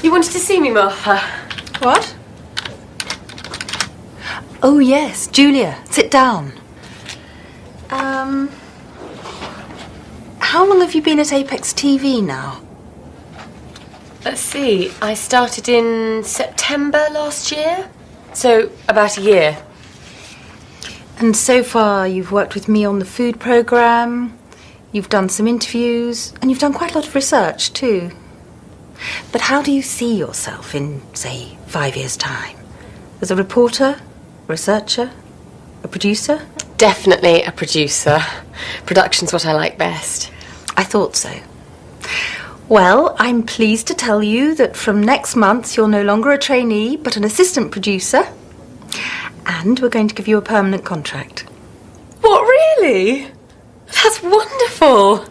You wanted to see me, Martha? What? Oh, yes, Julia, sit down. How long have you been at Apex TV now? Let's see, I started in September last year, so about a year. And so far you've worked with me on the food programme, you've done some interviews, and you've done quite a lot of research too. But how do you see yourself in, say, 5 years' time? As a reporter, researcher, a producer? Definitely a producer. Production's what I like best. I thought so. Well, I'm pleased to tell you that from next month you're no longer a trainee, but an assistant producer. And we're going to give you a permanent contract. What, really? That's wonderful.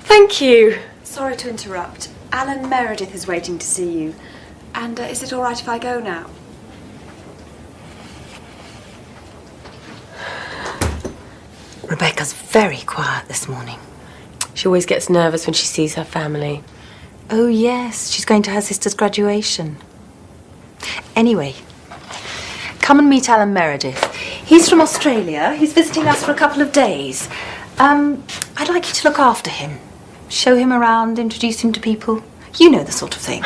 Thank you. Sorry to interrupt. Alan Meredith is waiting to see you. And is it all right if I go now? Rebecca's very quiet this morning. She always gets nervous when she sees her family. Oh, yes, she's going to her sister's graduation. Anyway, come and meet Alan Meredith. He's from Australia. He's visiting us for a couple of days. I'd like you to look after him. Show him around, introduce him to people. You know the sort of thing.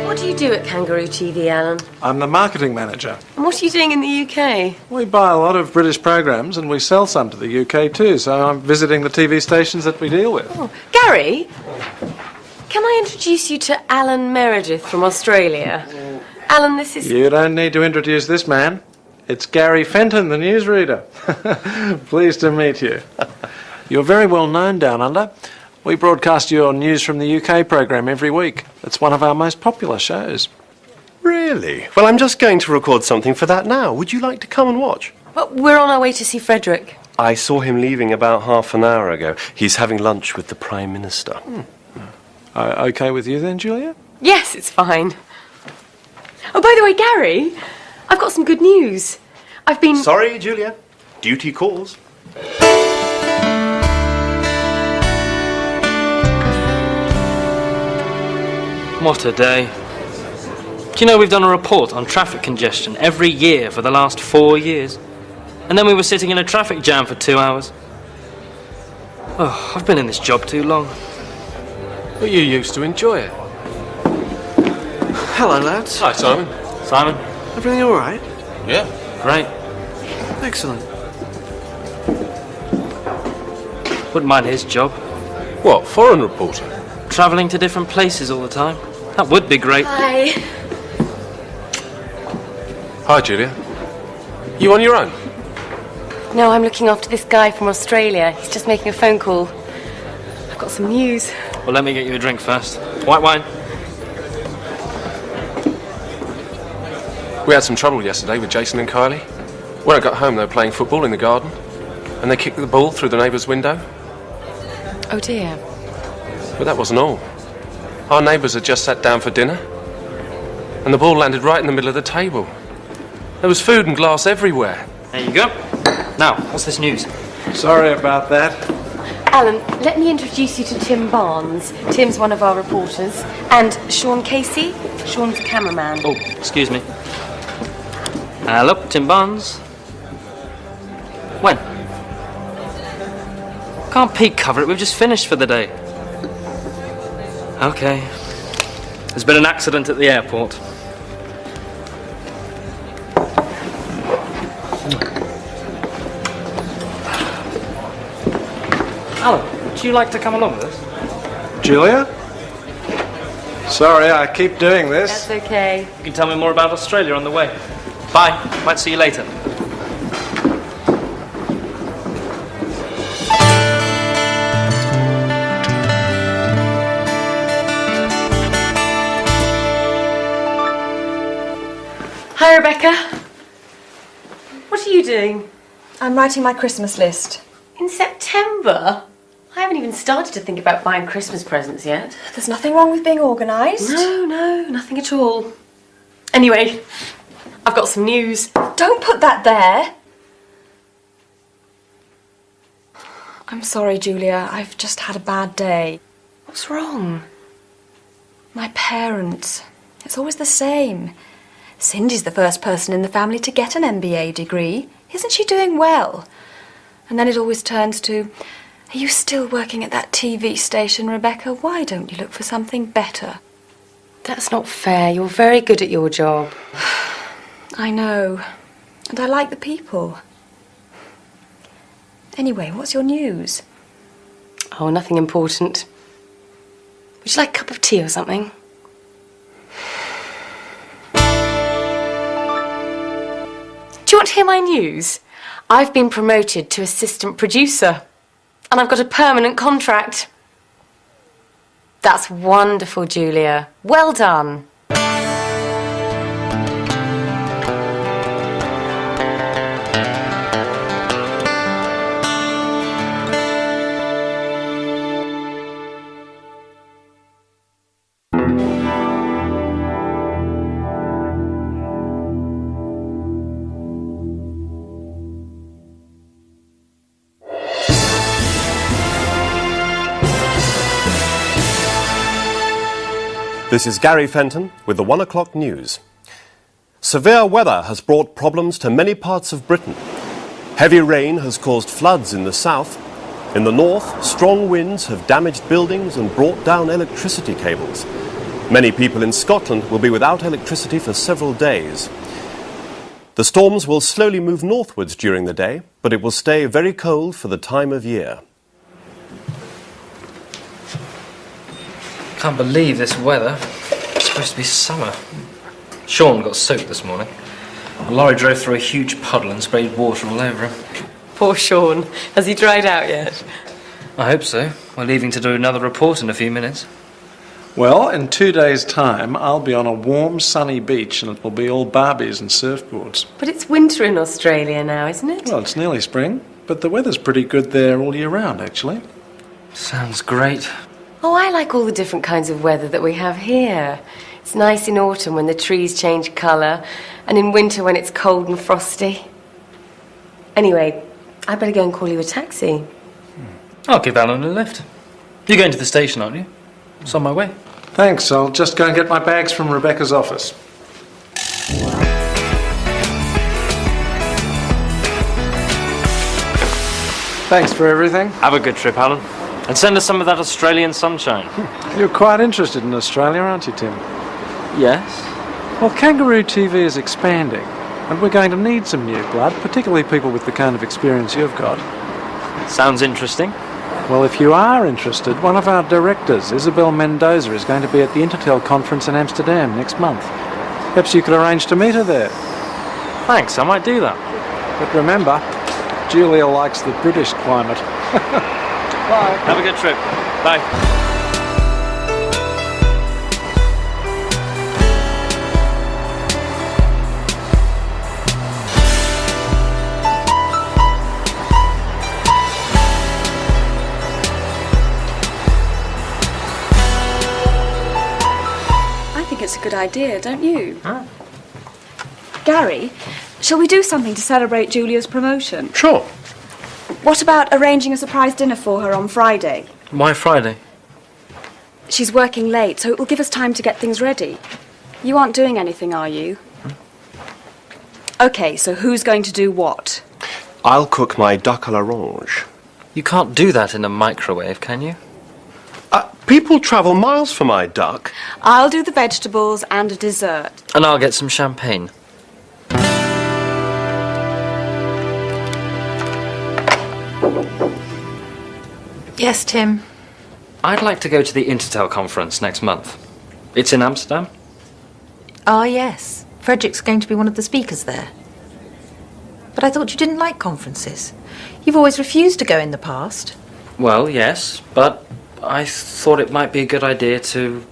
What do you do at Kangaroo TV, Alan? I'm the marketing manager. And what are you doing in the UK? We buy a lot of British programs and we sell some to the UK too, so I'm visiting the TV stations that we deal with. Oh, Gary, can I introduce you to Alan Meredith from Australia? Alan, this is... You don't need to introduce this man. It's Gary Fenton, the newsreader. Pleased to meet you. You're very well known down under. We broadcast your news from the UK program every week. It's one of our most popular shows. Really? Well, I'm just going to record something for that now. Would you like to come and watch? Well, we're on our way to see Frederick. I saw him leaving about half an hour ago. He's having lunch with the Prime Minister. Okay with you then, Julia? Yes, it's fine. Oh, by the way, Gary, I've got some good news. I've been... Sorry, Julia. Duty calls. What a day. Do you know we've done a report on traffic congestion every year for the last 4 years? And then we were sitting in a traffic jam for 2 hours. Oh, I've been in this job too long. But you used to enjoy it. Hello, lads. Hi, Simon. Simon? Everything all right? Yeah. Great. Excellent. Wouldn't mind his job. What, foreign reporter? Travelling to different places all the time. That would be great. Hi. Hi, Julia. You on your own? No, I'm looking after this guy from Australia. He's just making a phone call. I've got some news. Well, let me get you a drink first. White wine. We had some trouble yesterday with Jason and Kylie. When I got home, they were playing football in the garden, and they kicked the ball through the neighbour's window. Oh, dear. But that wasn't all. Our neighbours had just sat down for dinner, and the ball landed right in the middle of the table. There was food and glass everywhere. There you go. Now, what's this news? Sorry about that. Alan, let me introduce you to Tim Barnes. Tim's one of our reporters. And Sean Casey. Sean's the cameraman. Oh, excuse me. Hello, Tim Barnes. When? Can't peek cover it, we've just finished for the day. Okay. There's been an accident at the airport. Alan, would you like to come along with us? Julia? Sorry, I keep doing this. That's okay. You can tell me more about Australia on the way. Bye. Might see you later. Hi, Rebecca. What are you doing? I'm writing my Christmas list. In September? I haven't even started to think about buying Christmas presents yet. There's nothing wrong with being organised. No, nothing at all. Anyway, I've got some news. Don't put that there. I'm sorry, Julia. I've just had a bad day. What's wrong? My parents. It's always the same. Cindy's the first person in the family to get an MBA degree. Isn't she doing well? And then it always turns to, are you still working at that TV station, Rebecca? Why don't you look for something better? That's not fair. You're very good at your job. I know. And I like the people. Anyway, what's your news? Oh, nothing important. Would you like a cup of tea or something? Do you want to hear my news? I've been promoted to assistant producer. And I've got a permanent contract. That's wonderful, Julia. Well done. This is Gary Fenton with the 1 o'clock news. Severe weather has brought problems to many parts of Britain. Heavy rain has caused floods in the south. In the north, strong winds have damaged buildings and brought down electricity cables. Many people in Scotland will be without electricity for several days. The storms will slowly move northwards during the day, but it will stay very cold for the time of year. Can't believe this weather. It's supposed to be summer. Sean got soaked this morning. A lorry drove through a huge puddle and sprayed water all over him. Poor Sean. Has he dried out yet? I hope so. We're leaving to do another report in a few minutes. Well, in 2 days' time, I'll be on a warm, sunny beach and it will be all Barbies and surfboards. But it's winter in Australia now, isn't it? Well, it's nearly spring, but the weather's pretty good there all year round, actually. Sounds great. Oh, I like all the different kinds of weather that we have here. It's nice in autumn when the trees change colour, and in winter when it's cold and frosty. Anyway, I better go and call you a taxi. I'll give Alan a lift. You're going to the station, aren't you? It's on my way. Thanks, I'll just go and get my bags from Rebecca's office. Thanks for everything. Have a good trip, Alan. And send us some of that Australian sunshine. You're quite interested in Australia, aren't you, Tim? Yes? Well, Kangaroo TV is expanding, and we're going to need some new blood, particularly people with the kind of experience you've got. Sounds interesting. Well, if you are interested, one of our directors, Isabel Mendoza, is going to be at the Intertel conference in Amsterdam next month. Perhaps you could arrange to meet her there. Thanks, I might do that. But remember, Julia likes the British climate. Bye. Have a good trip. Bye. I think it's a good idea, don't you? Huh? Gary, shall we do something to celebrate Julia's promotion? Sure. What about arranging a surprise dinner for her on Friday? Why Friday? She's working late, so it will give us time to get things ready. You aren't doing anything, are you? OK, so who's going to do what? I'll cook my duck à l'orange. You can't do that in a microwave, can you? People travel miles for my duck. I'll do the vegetables and a dessert. And I'll get some champagne. Yes, Tim? I'd like to go to the Intertel conference next month. It's in Amsterdam. Ah, yes. Frederick's going to be one of the speakers there. But I thought you didn't like conferences. You've always refused to go in the past. Well, yes, but I thought it might be a good idea to,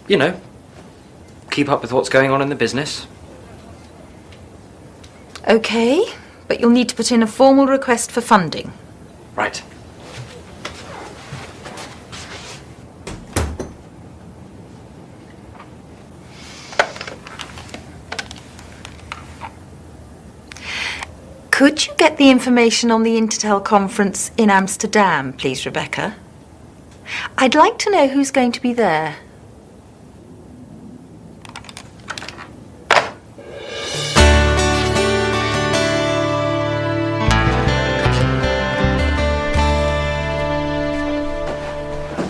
you know, keep up with what's going on in the business. OK, but you'll need to put in a formal request for funding. Right. Could you get the information on the Intertel conference in Amsterdam, please, Rebecca? I'd like to know who's going to be there.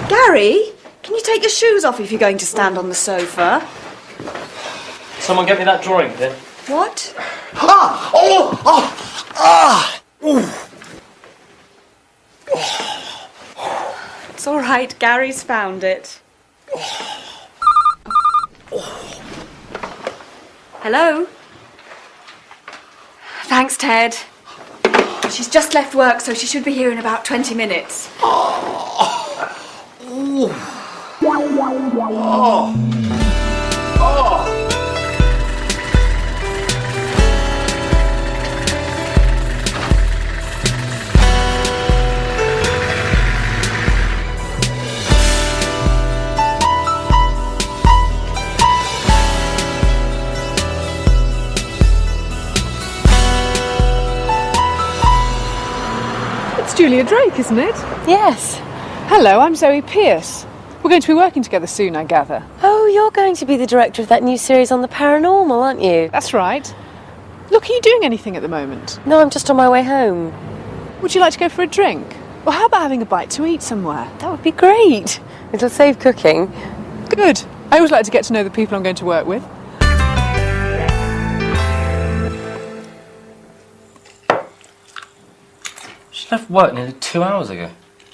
Gary, can you take your shoes off if you're going to stand on the sofa? Someone get me that drawing, then. What? Ah! Oh! Oh! Ah! Ooh. It's all right, Gary's found it. Hello? Thanks, Ted. She's just left work, so she should be here in about 20 minutes. Ooh. Oh. Oh. It's Julia Drake, isn't it? Yes. Hello, I'm Zoe Pierce. We're going to be working together soon, I gather. Oh, you're going to be the director of that new series on the paranormal, aren't you? That's right. Look, are you doing anything at the moment? No, I'm just on my way home. Would you like to go for a drink? Or how about having a bite to eat somewhere? That would be great. It'll save cooking. Good. I always like to get to know the people I'm going to work with. She left work nearly 2 hours ago.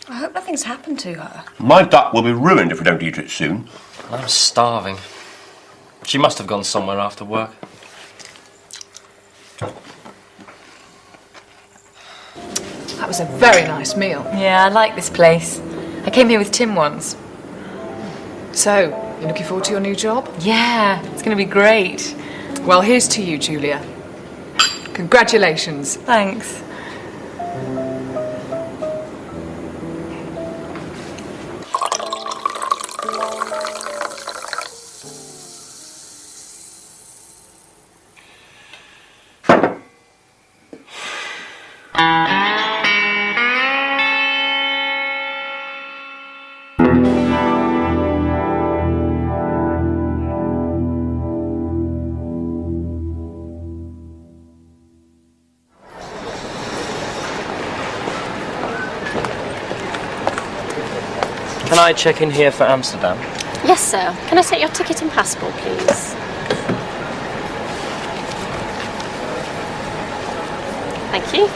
I hope nothing's happened to her. My duck will be ruined if we don't eat it soon. I'm starving. She must have gone somewhere after work. That was a very nice meal. Yeah, I like this place. I came here with Tim once. So, you looking forward to your new job? Yeah, it's going to be great. Well, here's to you, Julia. Congratulations. Thanks. Can I check in here for Amsterdam? Yes, sir. Can I take your ticket and passport, please? Thank you.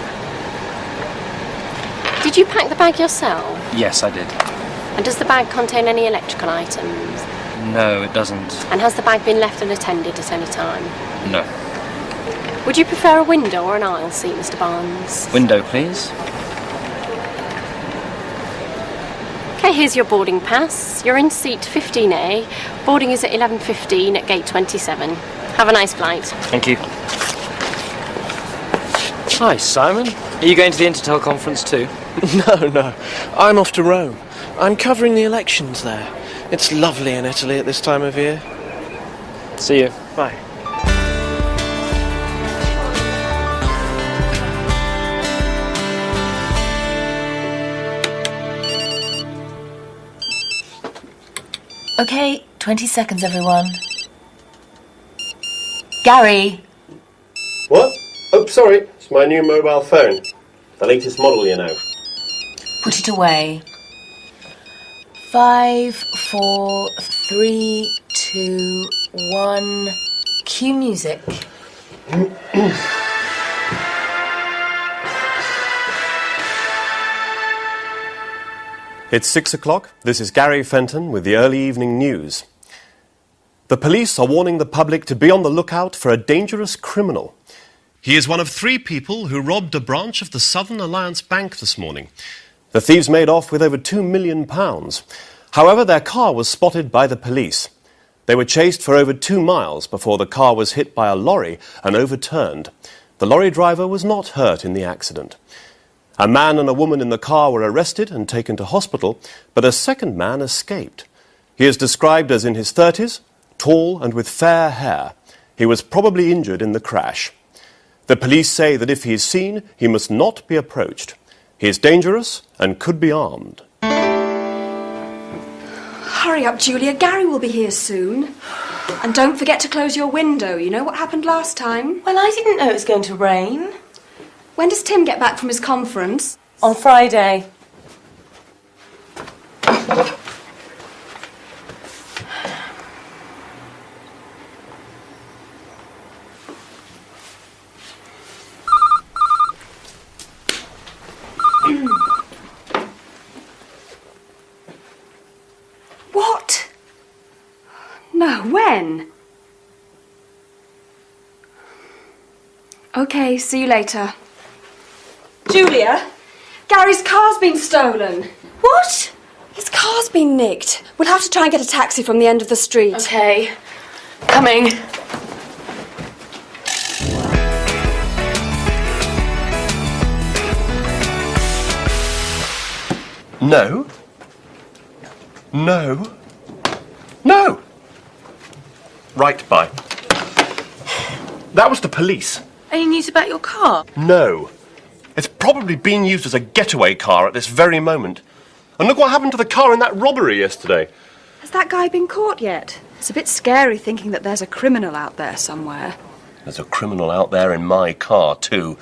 Did you pack the bag yourself? Yes, I did. And does the bag contain any electrical items? No, it doesn't. And has the bag been left unattended at any time? No. Would you prefer a window or an aisle seat, Mr. Barnes? Window, please. Okay, here's your boarding pass. You're in seat 15A. Boarding is at 11:15 at gate 27. Have a nice flight. Thank you. Hi, Simon. Are you going to the Intertel conference too? No. I'm off to Rome. I'm covering the elections there. It's lovely in Italy at this time of year. See you. Bye. Okay, 20 seconds, everyone. Gary! What? Oh, sorry. It's my new mobile phone. The latest model, you know. Put it away. 5, 4, 3, 2, 1. Cue music. It's 6 o'clock. This is Gary Fenton with the early evening news. The police are warning the public to be on the lookout for a dangerous criminal. He is one of 3 people who robbed a branch of the Southern Alliance Bank this morning. The thieves made off with over £2 million. However, their car was spotted by the police. They were chased for over 2 miles before the car was hit by a lorry and overturned. The lorry driver was not hurt in the accident. A man and a woman in the car were arrested and taken to hospital, but a second man escaped. He is described as in his 30s, tall and with fair hair. He was probably injured in the crash. The police say that if he is seen, he must not be approached. He is dangerous and could be armed. Hurry up, Julia. Gary will be here soon. And don't forget to close your window. You know what happened last time? Well, I didn't know it was going to rain. When does Tim get back from his conference? On Friday. What? No, when? Okay, see you later. Julia, Gary's car's been stolen. What? His car's been nicked. We'll have to try and get a taxi from the end of the street. Okay. Coming. No. No. No! Right, bye. That was the police. Any news about your car? No. It's probably being used as a getaway car at this very moment. And look what happened to the car in that robbery yesterday. Has that guy been caught yet? It's a bit scary thinking that there's a criminal out there somewhere. There's a criminal out there in my car, too.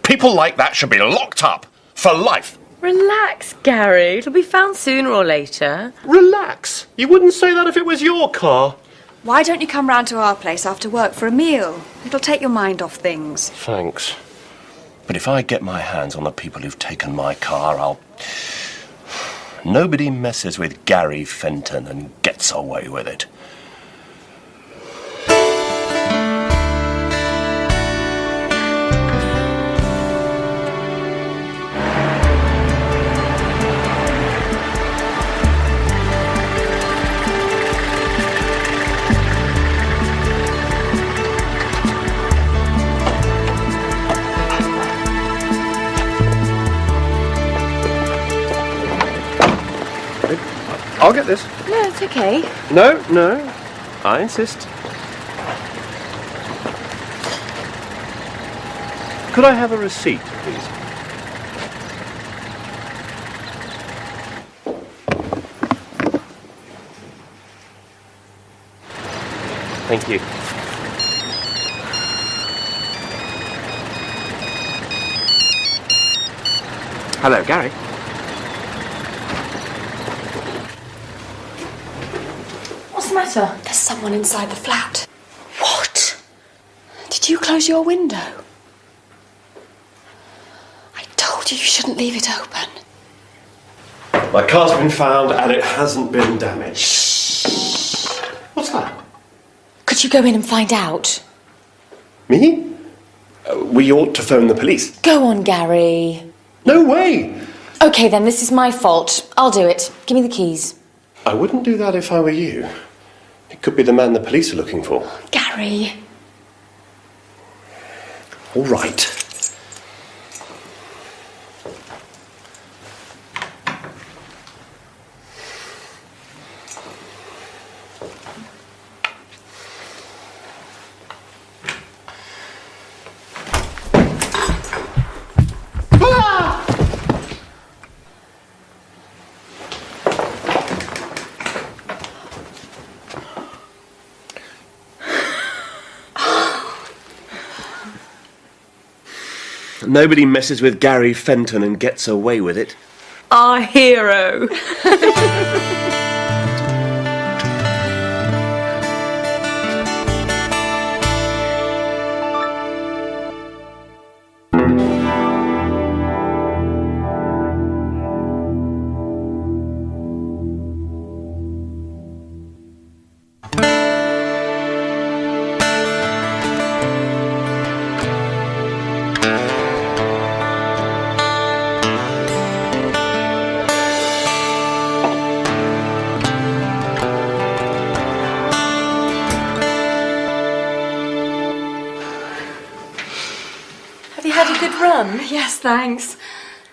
People like that should be locked up for life. Relax, Gary. It'll be found sooner or later. Relax? You wouldn't say that if it was your car. Why don't you come round to our place after work for a meal? It'll take your mind off things. Thanks. But if I get my hands on the people who've taken my car, I'll... Nobody messes with Gary Fenton and gets away with it. I'll get this. No, it's okay. No, no. I insist. Could I have a receipt, please? Thank you. Hello, Gary. What's the matter? There's someone inside the flat. What? Did you close your window? I told you shouldn't leave it open. My car's been found and it hasn't been damaged. Shh. What's that? Could you go in and find out? Me? We ought to phone the police. Go on, Gary. No way! Okay, then, this is my fault. I'll do it. Give me the keys. I wouldn't do that if I were you. It could be the man the police are looking for. Gary. All right. Nobody messes with Gary Fenton and gets away with it. Our hero. Yes, thanks.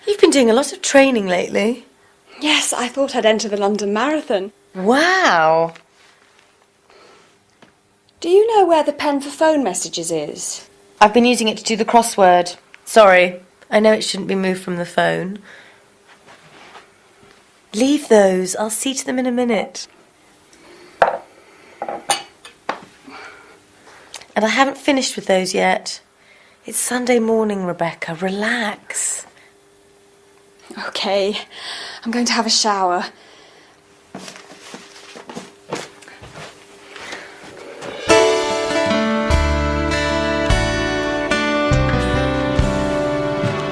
You've been doing a lot of training lately. Yes, I thought I'd enter the London Marathon. Wow. Do you know where the pen for phone messages is? I've been using it to do the crossword. Sorry, I know it shouldn't be moved from the phone. Leave those. I'll see to them in a minute. And I haven't finished with those yet. It's Sunday morning, Rebecca. Relax. OK, I'm going to have a shower.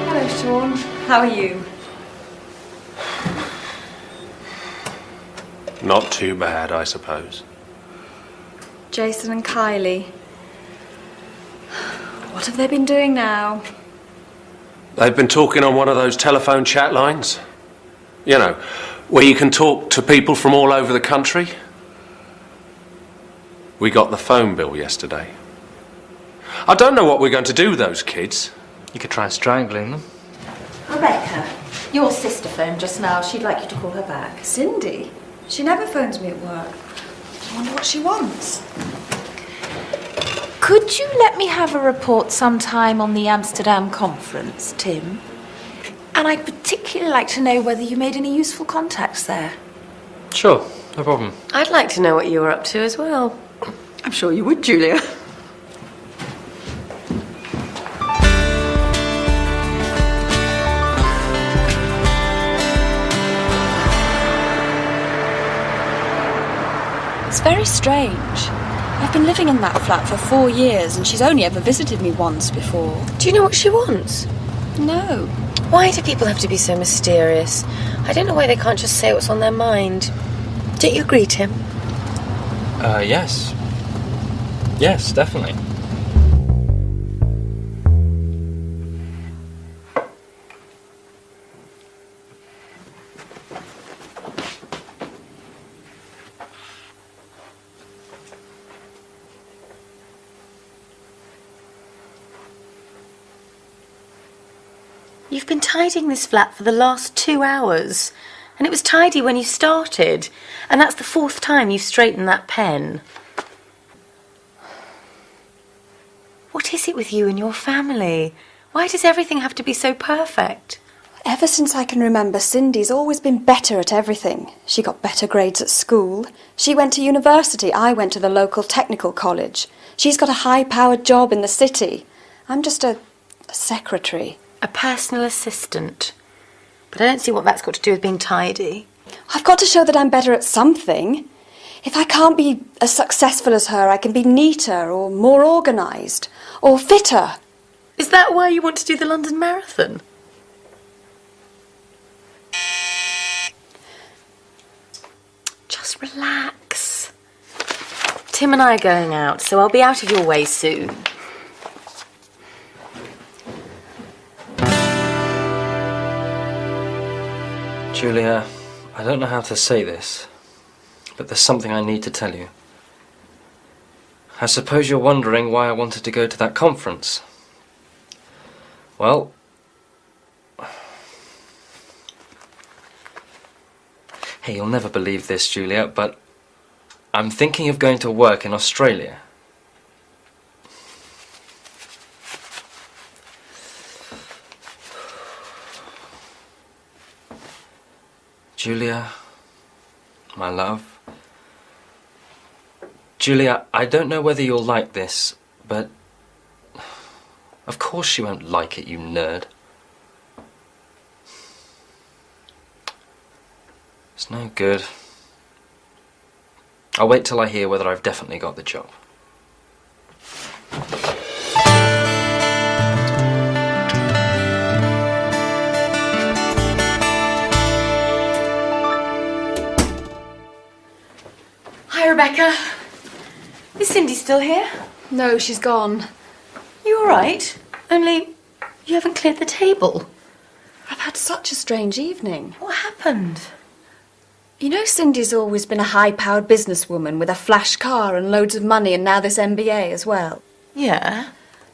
Hello, Sean. How are you? Not too bad, I suppose. Jason and Kylie. What have they been doing now? They've been talking on one of those telephone chat lines. You know, where you can talk to people from all over the country. We got the phone bill yesterday. I don't know what we're going to do with those kids. You could try strangling them. Rebecca, your sister phoned just now. She'd like you to call her back. Cindy? She never phones me at work. I wonder what she wants. Could you let me have a report sometime on the Amsterdam conference, Tim? And I'd particularly like to know whether you made any useful contacts there. Sure, no problem. I'd like to know what you were up to as well. I'm sure you would, Julia. It's very strange. I've been living in that flat for 4 years and she's only ever visited me once before. Do you know what she wants? No. Why do people have to be so mysterious? I don't know why they can't just say what's on their mind. Don't you agree, Tim? Yes. Yes, definitely. You've been tidying this flat for the last 2 hours. And it was tidy when you started. And that's the 4th time you've straightened that pen. What is it with you and your family? Why does everything have to be so perfect? Ever since I can remember, Cindy's always been better at everything. She got better grades at school. She went to university. I went to the local technical college. She's got a high-powered job in the city. I'm just a secretary. A personal assistant. But I don't see what that's got to do with being tidy. I've got to show that I'm better at something. If I can't be as successful as her, I can be neater or more organised or fitter. Is that why you want to do the London Marathon? Just relax. Tim and I are going out, so I'll be out of your way soon. Julia, I don't know how to say this, but there's something I need to tell you. I suppose you're wondering why I wanted to go to that conference. Well, hey, you'll never believe this, Julia, but I'm thinking of going to work in Australia. Julia, my love. Julia, I don't know whether you'll like this, but of course you won't like it, you nerd. It's no good. I'll wait till I hear whether I've definitely got the job. Hi, Rebecca. Is Cindy still here? No, she's gone. You all right? Only you haven't cleared the table. I've had such a strange evening. What happened? You know, Cindy's always been a high-powered businesswoman with a flash car and loads of money and now this MBA as well. Yeah?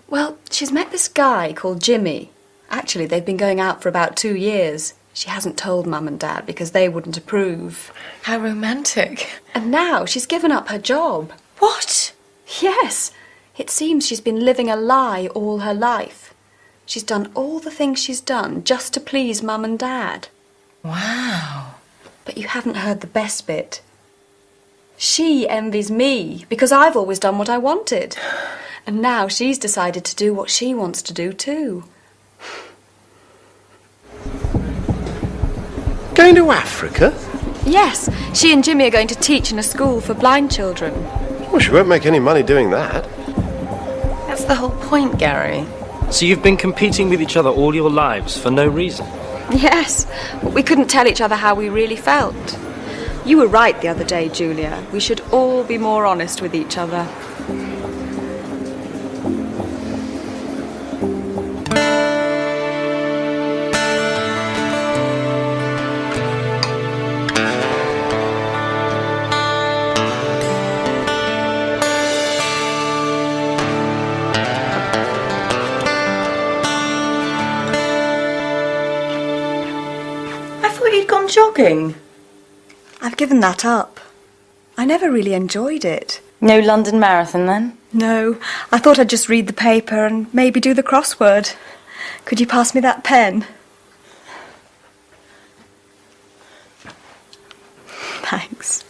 Well, she's met this guy called Jimmy. Actually, they've been going out for about 2 years. She hasn't told Mum and Dad because they wouldn't approve. How romantic. And now she's given up her job. What? Yes. It seems she's been living a lie all her life. She's done all the things she's done just to please Mum and Dad. Wow. But you haven't heard the best bit. She envies me because I've always done what I wanted. And now she's decided to do what she wants to do too. Going to Africa? Yes, she and Jimmy are going to teach in a school for blind children. Well, she won't make any money doing that. That's the whole point, Gary. So you've been competing with each other all your lives for no reason? Yes, but we couldn't tell each other how we really felt. You were right the other day, Julia. We should all be more honest with each other. I thought you'd gone jogging. I've given that up. I never really enjoyed it. No London Marathon, then? No, I thought I'd just read the paper and maybe do the crossword. Could you pass me that pen? Thanks.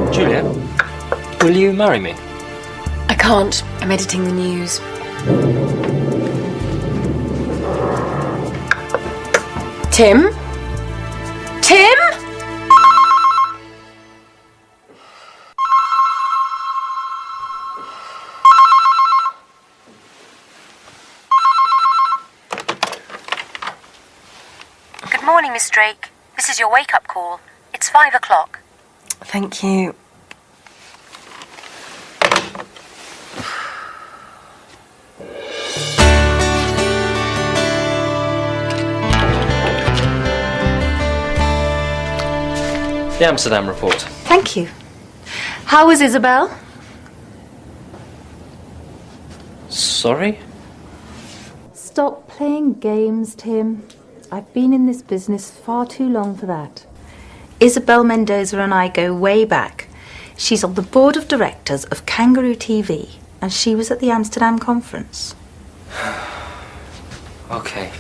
Julia, will you marry me? I can't. I'm editing the news. Tim? Tim? Good morning, Miss Drake. This is your wake-up call. It's 5 o'clock. Thank you. The Amsterdam report. Thank you. How was Isabel? Sorry? Stop playing games, Tim. I've been in this business far too long for that. Isabel Mendoza and I go way back. She's on the board of directors of Kangaroo TV, and she was at the Amsterdam conference. Okay.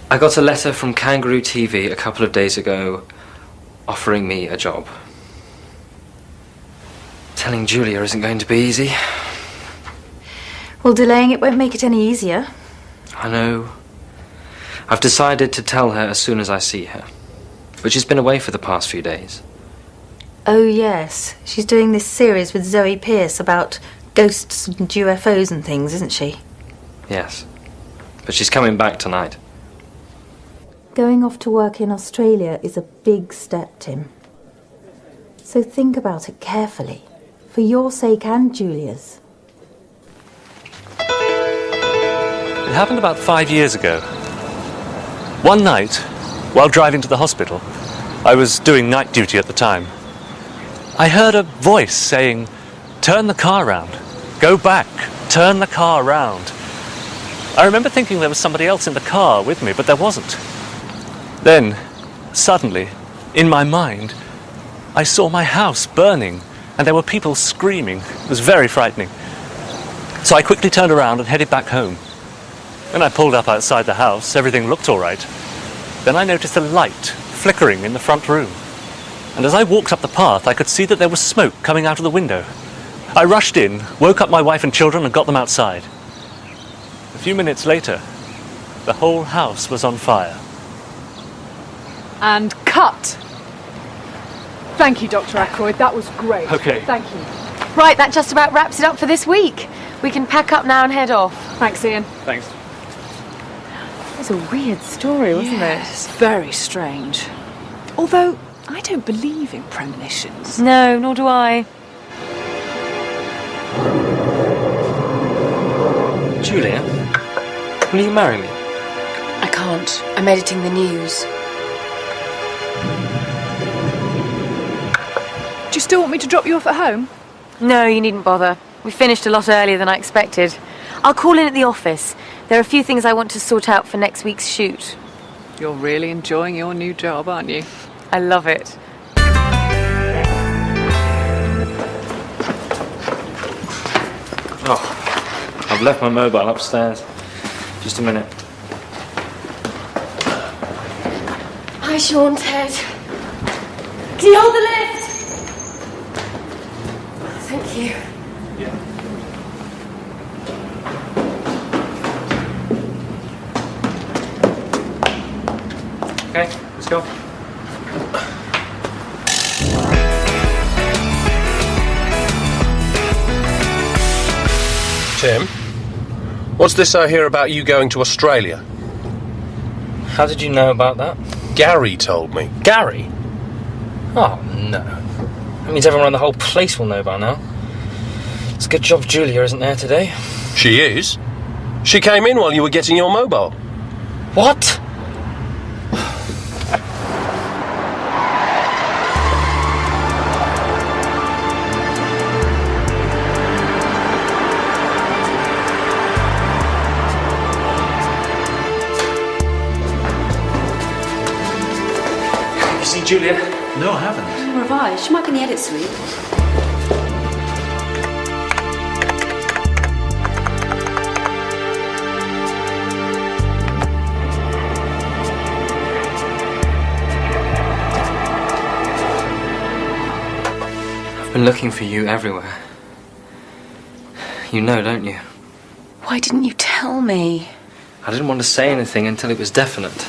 I got a letter from Kangaroo TV a couple of days ago offering me a job. Telling Julia isn't going to be easy. Well, delaying it won't make it any easier. I know. I've decided to tell her as soon as I see her. But she's been away for the past few days. Oh, yes. She's doing this series with Zoe Pierce about ghosts and UFOs and things, isn't she? Yes. But she's coming back tonight. Going off to work in Australia is a big step, Tim. So think about it carefully, for your sake and Julia's. It happened about 5 years ago. One night, while driving to the hospital, I was doing night duty at the time. I heard a voice saying, "Turn the car round. Go back. Turn the car round." I remember thinking there was somebody else in the car with me, but there wasn't. Then, suddenly, in my mind, I saw my house burning, and there were people screaming. It was very frightening. So I quickly turned around and headed back home. When I pulled up outside the house, everything looked all right. Then I noticed a light flickering in the front room. And as I walked up the path, I could see that there was smoke coming out of the window. I rushed in, woke up my wife and children and got them outside. A few minutes later, the whole house was on fire. And cut. Thank you, Dr. Ackroyd. That was great. Okay. Thank you. Right, that just about wraps it up for this week. We can pack up now and head off. Thanks, Ian. Thanks. It was a weird story, wasn't it? It's very strange. Although, I don't believe in premonitions. No, nor do I. Julia, will you marry me? I can't. I'm editing the news. Do you still want me to drop you off at home? No, you needn't bother. We finished a lot earlier than I expected. I'll call in at the office. There are a few things I want to sort out for next week's shoot. You're really enjoying your new job, aren't you? I love it. Oh, I've left my mobile upstairs. Just a minute. Hi, Sean, Ted. Can you hold the lift? Thank you. Okay, let's go. Tim, what's this I hear about you going to Australia? How did you know about that? Gary told me. Gary? Oh, no. That means everyone around the whole place will know by now. It's a good job Julia isn't there today. She is? She came in while you were getting your mobile. What? Julia? No, I haven't. Revise. She might be in the edit suite. I've been looking for you everywhere. You know, don't you? Why didn't you tell me? I didn't want to say anything until it was definite.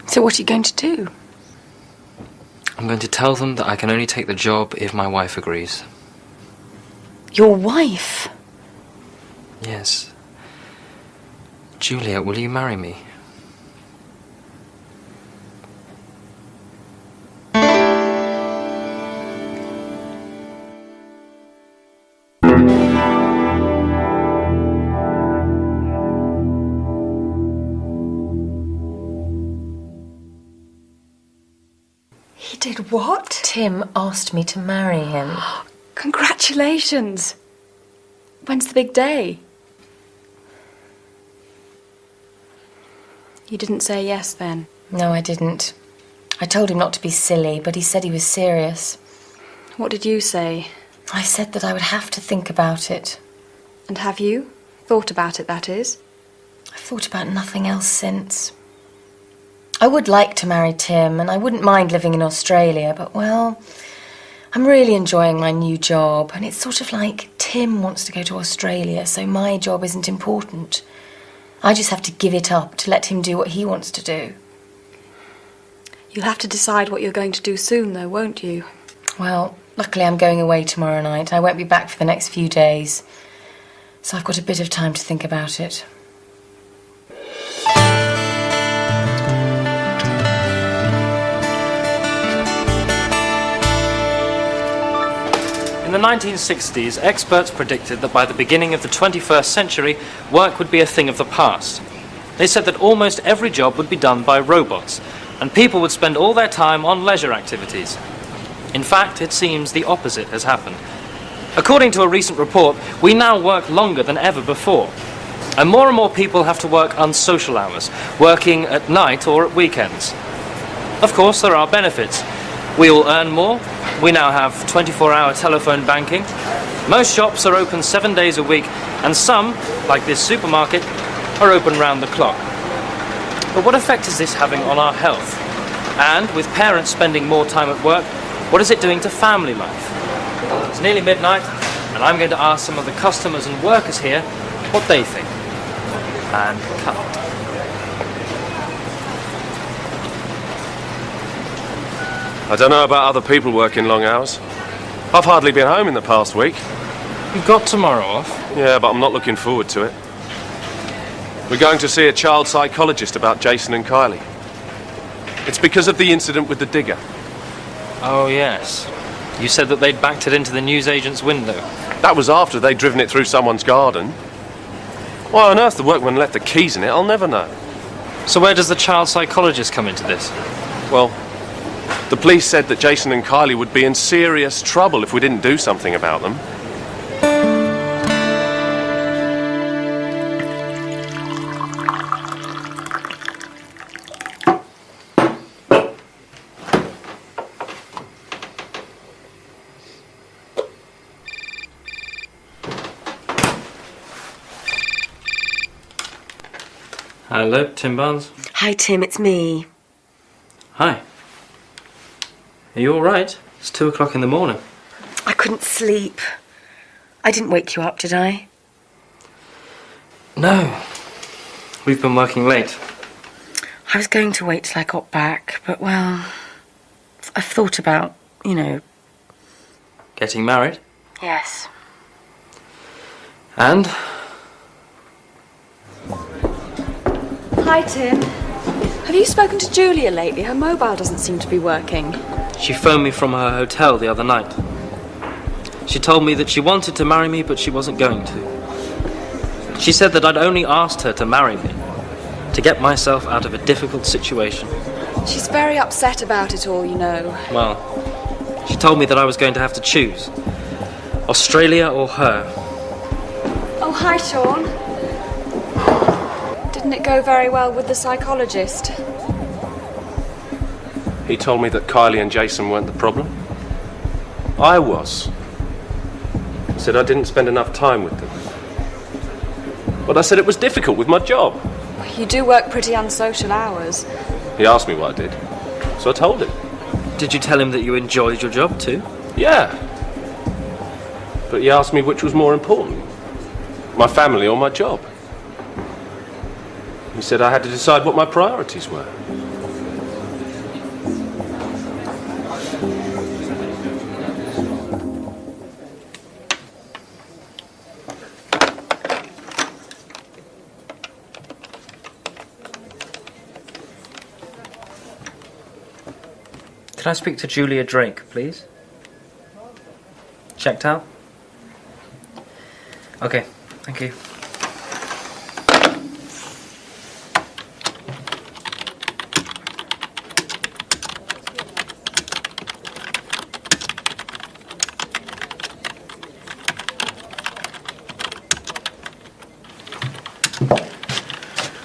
So what are you going to do? I'm going to tell them that I can only take the job if my wife agrees. Your wife? Yes. Julia, will you marry me? He did what? Tim asked me to marry him. Congratulations. When's the big day? You didn't say yes then? No, I didn't. I told him not to be silly, but he said he was serious. What did you say? I said that I would have to think about it. And have you? Thought about it, that is? I've thought about nothing else since. I would like to marry Tim, and I wouldn't mind living in Australia, but, well, I'm really enjoying my new job, and it's sort of like Tim wants to go to Australia, so my job isn't important. I just have to give it up to let him do what he wants to do. You'll have to decide what you're going to do soon, though, won't you? Well, luckily I'm going away tomorrow night. I won't be back for the next few days, so I've got a bit of time to think about it. In the 1960s, experts predicted that by the beginning of the 21st century, work would be a thing of the past. They said that almost every job would be done by robots, and people would spend all their time on leisure activities. In fact, it seems the opposite has happened. According to a recent report, we now work longer than ever before. And more people have to work unsocial hours, working at night or at weekends. Of course, there are benefits. We all earn more. We now have 24-hour telephone banking. Most shops are open 7 days a week, and some, like this supermarket, are open round the clock. But what effect is this having on our health? And with parents spending more time at work, what is it doing to family life? It's nearly midnight, and I'm going to ask some of the customers and workers here what they think. And cut. I don't know about other people working long hours. I've hardly been home in the past week. You've got tomorrow off? Yeah, but I'm not looking forward to it. We're going to see a child psychologist about Jason and Kylie. It's because of the incident with the digger. Oh, yes. You said that they'd backed it into the newsagent's window. That was after they'd driven it through someone's garden. Why on earth the workman left the keys in it, I'll never know. So where does the child psychologist come into this? Well, the police said that Jason and Kylie would be in serious trouble if we didn't do something about them. Hello, Tim Barnes. Hi, Tim, it's me. Hi. Are you all right? It's 2 o'clock in the morning. I couldn't sleep. I didn't wake you up, did I? No. We've been working late. I was going to wait till I got back, but, well, I've thought about, Getting married? Yes. And? Hi, Tim. Have you spoken to Julia lately? Her mobile doesn't seem to be working. She phoned me from her hotel the other night. She told me that she wanted to marry me, but she wasn't going to. She said that I'd only asked her to marry me, to get myself out of a difficult situation. She's very upset about it all, Well, she told me that I was going to have to choose. Australia or her. Oh, hi, Sean. Didn't it go very well with the psychologist? He told me that Kylie and Jason weren't the problem. I was. He said I didn't spend enough time with them. But I said it was difficult with my job. You do work pretty unsocial hours. He asked me what I did, so I told him. Did you tell him that you enjoyed your job too? Yeah. But he asked me which was more important, my family or my job. He said I had to decide what my priorities were. Can I speak to Julia Drake, please? Checked out? Okay, thank you.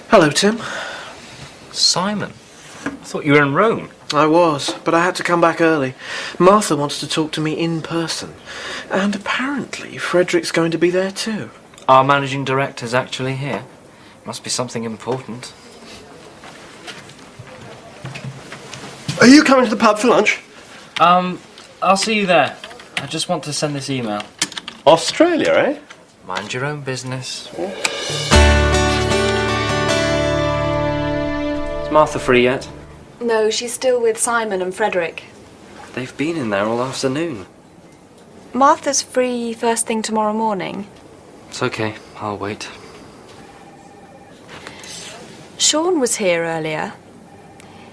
Hello, Tim. Simon, I thought you were in Rome. I was, but I had to come back early. Martha wants to talk to me in person. And apparently Frederick's going to be there too. Our managing director's actually here. Must be something important. Are you coming to the pub for lunch? I'll see you there. I just want to send this email. Australia, eh? Mind your own business. Is Martha free yet? No, she's still with Simon and Frederick. They've been in there all afternoon. Martha's free first thing tomorrow morning. It's okay, I'll wait. Sean was here earlier.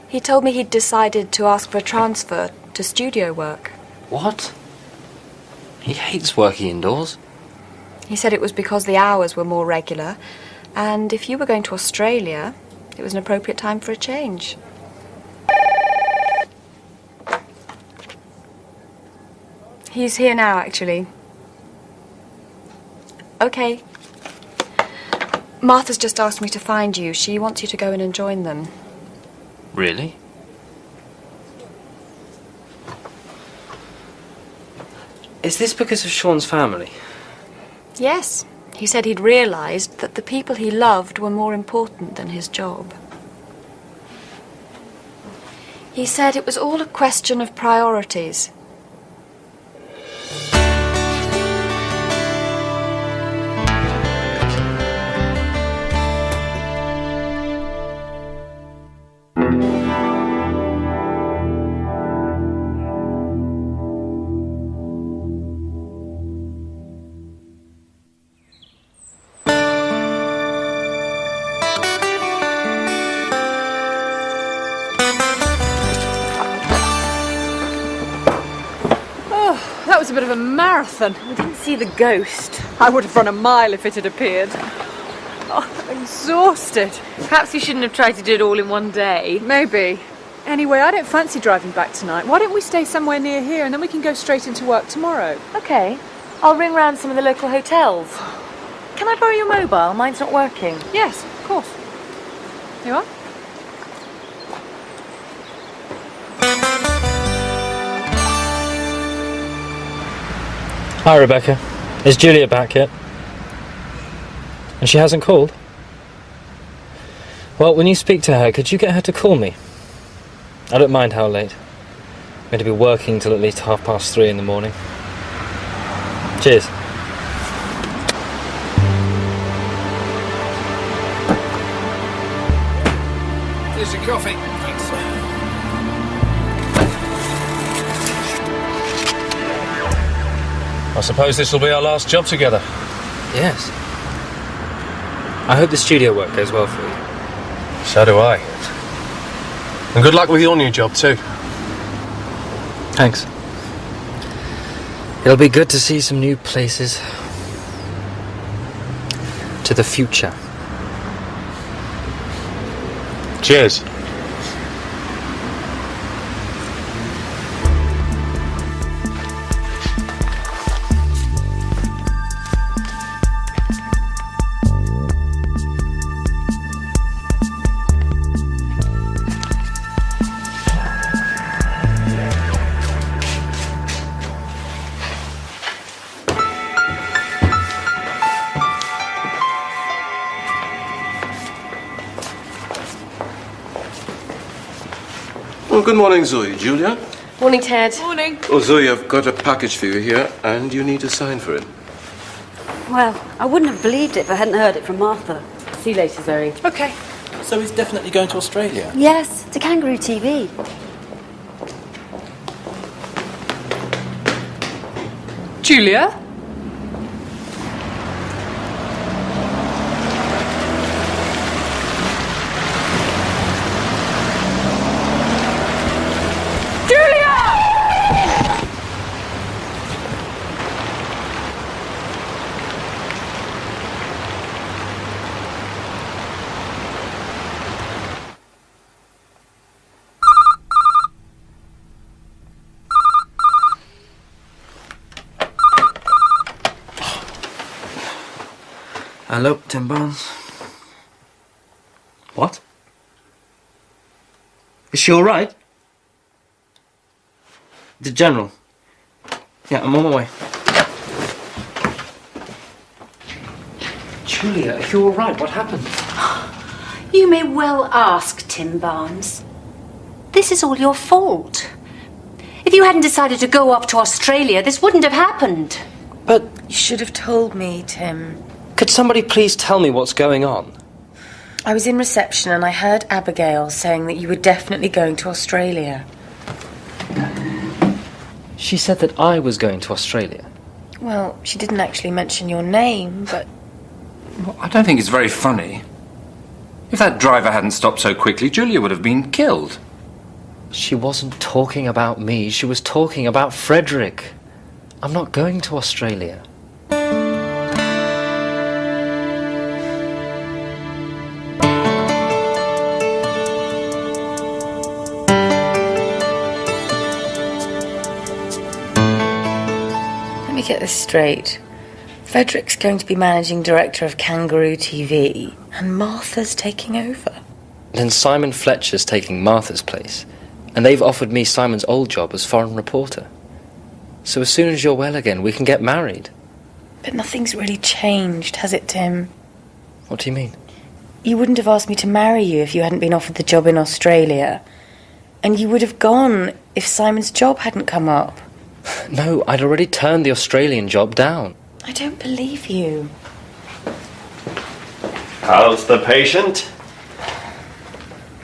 He told me he'd decided to ask for a transfer to studio work. What? He hates working indoors. He said it was because the hours were more regular, and if you were going to Australia, it was an appropriate time for a change. He's here now, actually. Okay. Martha's just asked me to find you. She wants you to go in and join them. Really? Is this because of Sean's family? Yes. He said he'd realised that the people he loved were more important than his job. He said it was all a question of priorities. That was a bit of a marathon. We didn't see the ghost. I would have run a mile if it had appeared. Oh, I'm exhausted. Perhaps you shouldn't have tried to do it all in one day. Maybe. Anyway, I don't fancy driving back tonight. Why don't we stay somewhere near here and then we can go straight into work tomorrow? OK. I'll ring round some of the local hotels. Can I borrow your mobile? Mine's not working. Yes, of course. Here you are. Hi, Rebecca. Is Julia back yet? And she hasn't called? Well, when you speak to her, could you get her to call me? I don't mind how late. I'm going to be working till at least 3:30 in the morning. Cheers. Here's your coffee. Thanks. I suppose this will be our last job together. Yes. I hope the studio work goes well for you. So do I. And good luck with your new job too. Thanks. It'll be good to see some new places. To the future. Cheers. Well, good morning, Zoe. Julia? Morning, Ted. Morning. Oh, Zoe, I've got a package for you here, and you need to sign for it. Well, I wouldn't have believed it if I hadn't heard it from Martha. See you later, Zoe. OK. So he's definitely going to Australia? Yes, to Kangaroo TV. Julia? Hello, Tim Barnes. What? Is she all right? The General. Yeah, I'm on my way. Julia, are you all right? What happened? You may well ask, Tim Barnes. This is all your fault. If you hadn't decided to go off to Australia, this wouldn't have happened. But You should have told me, Tim. could somebody please tell me what's going on? I was in reception and I heard Abigail saying that you were definitely going to Australia. She said that I was going to Australia. Well, she didn't actually mention your name, but... Well, I don't think it's very funny. If that driver hadn't stopped so quickly, Julia would have been killed. She wasn't talking about me. She was talking about Frederick. I'm not going to Australia. Let me get this straight. Frederick's going to be managing director of Kangaroo TV, and Martha's taking over. Then Simon Fletcher's taking Martha's place, and they've offered me Simon's old job as foreign reporter. So as soon as you're well again, we can get married. But nothing's really changed, has it, Tim? What do you mean? You wouldn't have asked me to marry you if you hadn't been offered the job in Australia. And you would have gone if Simon's job hadn't come up. No, I'd already turned the Australian job down. I don't believe you. How's the patient?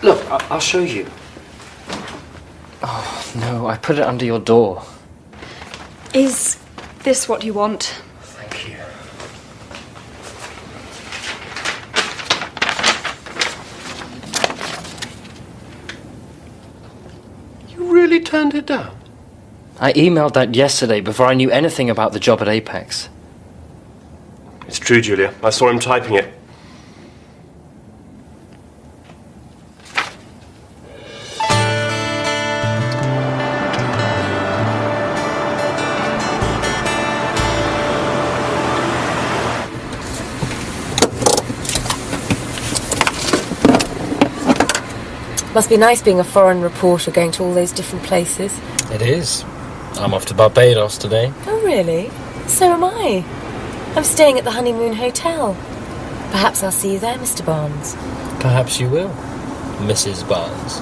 Look, I'll show you. Oh, no, I put it under your door. Is this what you want? Thank you. You really turned it down? I emailed that yesterday before I knew anything about the job at Apex. It's true, Julia. I saw him typing it. Must be nice being a foreign reporter going to all those different places. It is. I'm off to Barbados today. Oh, really? So am I. I'm staying at the Honeymoon Hotel. Perhaps I'll see you there, Mr. Barnes. Perhaps you will, Mrs. Barnes.